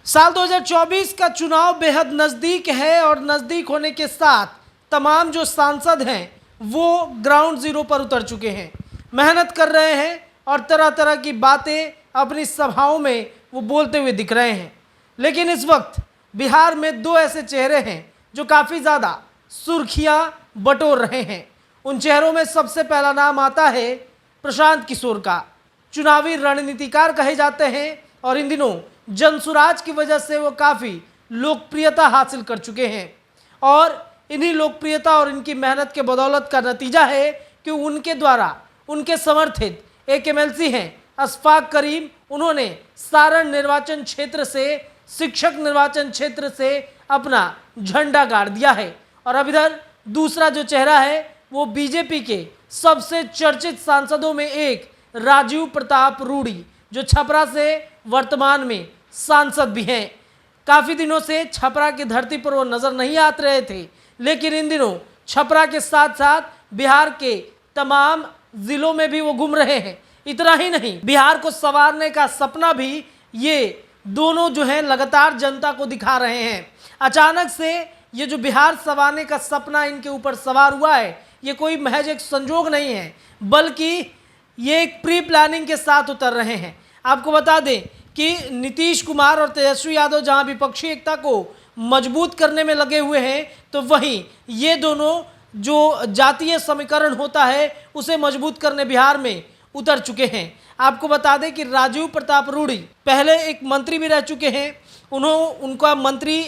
साल 2024 का चुनाव बेहद नज़दीक है और नज़दीक होने के साथ तमाम जो सांसद हैं वो ग्राउंड जीरो पर उतर चुके हैं, मेहनत कर रहे हैं और तरह तरह की बातें अपनी सभाओं में वो बोलते हुए दिख रहे हैं। लेकिन इस वक्त बिहार में दो ऐसे चेहरे हैं जो काफ़ी ज़्यादा सुर्खियां बटोर रहे हैं। उन चेहरों में सबसे पहला नाम आता है प्रशांत किशोर का। चुनावी रणनीतिकार कहे जाते हैं और इन दिनों जनसुराज की वजह से वो काफ़ी लोकप्रियता हासिल कर चुके हैं और इन्हीं लोकप्रियता और इनकी मेहनत के बदौलत का नतीजा है कि उनके द्वारा उनके समर्थित एक एमएलसी हैं अशफाक करीम, उन्होंने सारण निर्वाचन क्षेत्र से, शिक्षक निर्वाचन क्षेत्र से अपना झंडा गाड़ दिया है। और अब इधर दूसरा जो चेहरा है वो बीजेपी के सबसे चर्चित सांसदों में एक राजीव प्रताप रूडी, जो छपरा से वर्तमान में सांसद भी हैं। काफ़ी दिनों से छपरा की धरती पर वो नज़र नहीं आ रहे थे, लेकिन इन दिनों छपरा के साथ साथ बिहार के तमाम ज़िलों में भी वो घूम रहे हैं। इतना ही नहीं, बिहार को संवारने का सपना भी ये दोनों जो हैं लगातार जनता को दिखा रहे हैं। अचानक से ये जो बिहार संवारने का सपना इनके ऊपर सवार हुआ है, ये कोई महज एक संजोग नहीं है, बल्कि ये एक प्री प्लानिंग के साथ उतर रहे हैं। आपको बता दें कि नीतीश कुमार और तेजस्वी यादव जहां विपक्षी एकता को मजबूत करने में लगे हुए हैं, तो वहीं ये दोनों जो जातीय समीकरण होता है उसे मजबूत करने बिहार में उतर चुके हैं। आपको बता दें कि राजीव प्रताप रूडी पहले एक मंत्री भी रह चुके हैं। उनका मंत्री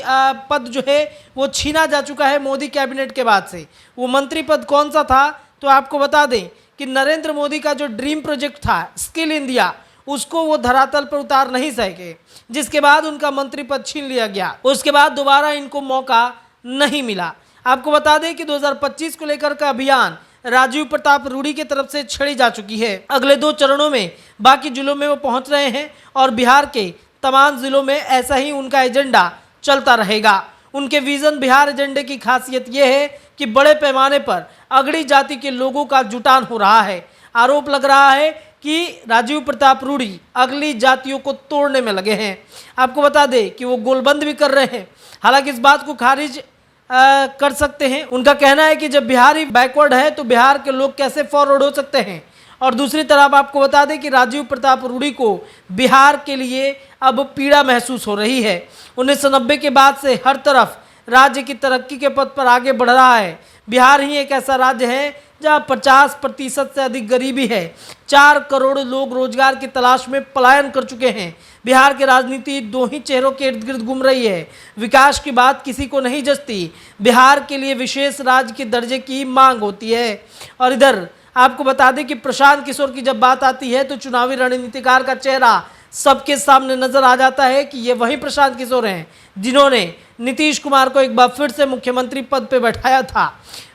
पद जो है वो छीना जा चुका है मोदी कैबिनेट के बाद से। वो मंत्री पद कौन सा था, तो आपको बता दें कि नरेंद्र मोदी का जो ड्रीम प्रोजेक्ट था स्किल इंडिया, उसको वो धरातल पर उतार नहीं सके, जिसके बाद उनका मंत्री पद छीन लिया गया। उसके बाद दोबारा इनको मौका नहीं मिला। आपको बता दें कि 2025 को लेकर का अभियान राजीव प्रताप रूडी की तरफ से छेड़ी जा चुकी है। अगले 2 चरणों में बाकी जिलों में वो पहुंच रहे हैं और बिहार के तमाम जिलों में ऐसा ही उनका एजेंडा चलता रहेगा। उनके विजन बिहार एजेंडे की खासियत यह है कि बड़े पैमाने पर अगड़ी जाति के लोगों का जुटान हो रहा है। आरोप लग रहा है कि राजीव प्रताप रूडी अगली जातियों को तोड़ने में लगे हैं। आपको बता दें कि वो गोलबंद भी कर रहे हैं। हालांकि इस बात को खारिज कर सकते हैं। उनका कहना है कि जब बिहार ही बैकवर्ड है तो बिहार के लोग कैसे फॉरवर्ड हो सकते हैं। और दूसरी तरफ आपको बता दें कि राजीव प्रताप रूडी को बिहार के लिए अब पीड़ा महसूस हो रही है। 1990 के बाद से हर तरफ राज्य की तरक्की के पथ पर आगे बढ़ रहा है। बिहार ही एक ऐसा राज्य है जहाँ 50% से अधिक गरीबी है। 4 करोड़ लोग रोजगार की तलाश में पलायन कर चुके हैं। बिहार की राजनीति 2 ही चेहरों के इर्द गिर्द घूम रही है। विकास की बात किसी को नहीं जचती। बिहार के लिए विशेष राज्य के दर्जे की मांग होती है। और इधर आपको बता दें कि प्रशांत किशोर की जब बात आती है तो चुनावी रणनीतिकार का चेहरा सबके सामने नजर आ जाता है कि ये वही प्रशांत किशोर हैं जिन्होंने नीतीश कुमार को एक बार फिर से मुख्यमंत्री पद पे बैठाया था।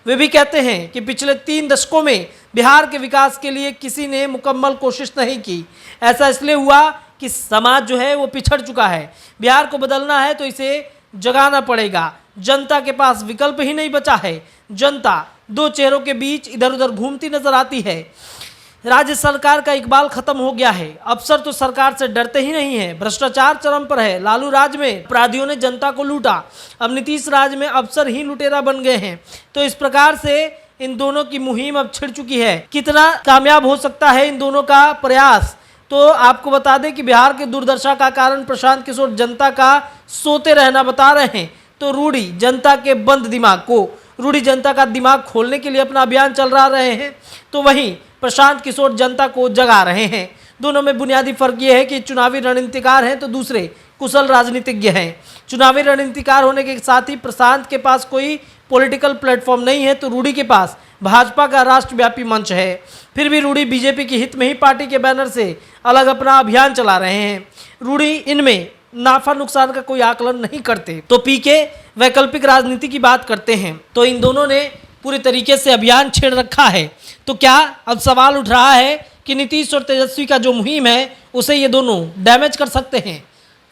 वे भी कहते हैं कि पिछले 3 दशकों में बिहार के विकास के लिए किसी ने मुकम्मल कोशिश नहीं की। ऐसा इसलिए हुआ कि समाज जो है वो पिछड़ चुका है। बिहार को बदलना है तो इसे जगाना पड़ेगा। जनता के पास विकल्प ही नहीं बचा है। जनता 2 चेहरों के बीच इधर उधर घूमती नजर आती है। राज्य सरकार का इकबाल खत्म हो गया है। अफसर तो सरकार से डरते ही नहीं है। भ्रष्टाचार चरम पर है। लालू राज में अपराधियों ने जनता को लूटा, अब नीतीश राज में अफसर ही लुटेरा बन गए हैं। तो इस प्रकार से इन दोनों की मुहिम अब छिड़ चुकी है। कितना कामयाब हो सकता है इन दोनों का प्रयास, तो आपको बता दें कि बिहार की दुर्दशा का कारण प्रशांत किशोर जनता का सोते रहना बता रहे हैं, तो रूडी जनता के बंद दिमाग को, रूडी जनता का दिमाग खोलने के लिए अपना अभियान चला रहे हैं, तो वहीं प्रशांत किशोर जनता को जगा रहे हैं। दोनों में बुनियादी फर्क ये है कि चुनावी रणनीतिकार हैं तो दूसरे कुशल राजनीतिज्ञ हैं। चुनावी रणनीतिकार होने के साथ ही प्रशांत के पास कोई पॉलिटिकल प्लेटफॉर्म नहीं है, तो रूडी के पास भाजपा का राष्ट्रव्यापी मंच है। फिर भी रूडी बीजेपी के हित में ही पार्टी के बैनर से अलग अपना अभियान चला रहे हैं। रूडी इनमें नाफा नुकसान का कोई आकलन नहीं करते, तो पीके वैकल्पिक राजनीति की बात करते हैं। तो इन दोनों ने पूरी तरीके से अभियान छेड़ रखा है। तो क्या अब सवाल उठ रहा है कि नीतीश और तेजस्वी का जो मुहिम है उसे ये दोनों डैमेज कर सकते हैं?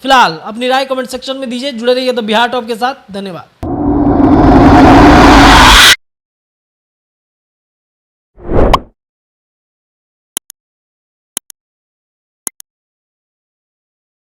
फिलहाल अपनी राय कमेंट सेक्शन में दीजिए। जुड़े रहिए द बिहार टॉप के साथ। धन्यवाद।